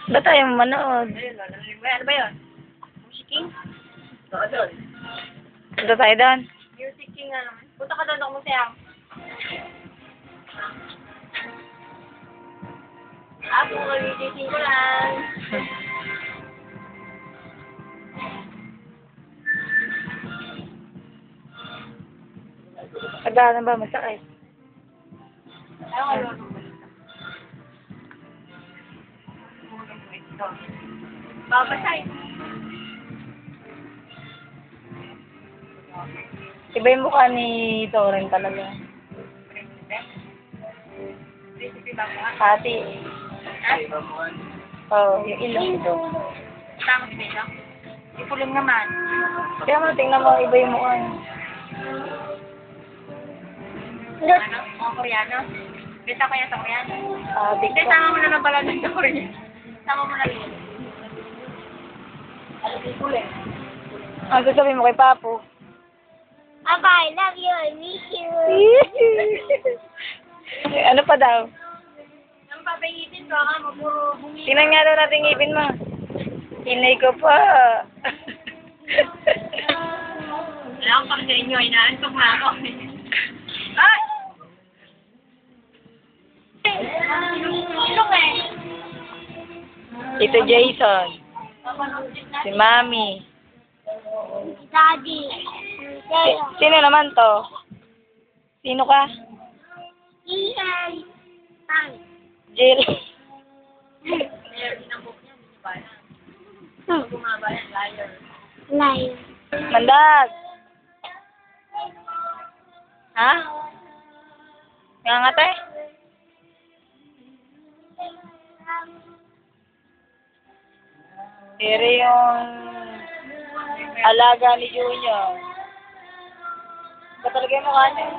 Ba't tayo manood? Ayun, lalalim mo. Ano ba yun? Music King? Oo, doon. Punta tayo doon. Music King nga naman. Punta ka doon, ako masayang. Kung magigising ko lang. Pagdaan ba? Masakit. Ayaw ka doon. Babasay. Iba yung mukha ni Toren talaga. Recipe ba mo? Hati. Ha? Oo, yung ilong ito. Tama si Bella? Ipulim naman. Kaya mo, tingnan mo, iba yung mukha niya. Ano? Mga Koreano? Beta ko yan sa Koreano. Adik Hindi, ko. sama mo na ng pala ng Koreano. Sama mo na rin. Ipulim. Ano sasabihin mo kay Papo? Papa, I love you. I miss you. Ano pa daw? Ang papayitin ko, ha? Puro bumili. Tingnan nga daw natin ngipin mo. Inay ko pa. Wala akong pang sa inyo. Inaantok na ako. Ay! Ilong eh. Ito Jason. Si Mami. Daddy. Sino naman to? Sino ka? Ian. Tang. Jill. Mayor din ang book niya. Hindi ba yan? Pag bumaba yan, liar. Lion. Mandag. Ha? Nga nga te? Pero yung alaga ni Junior. Ba talaga yung mukha niya?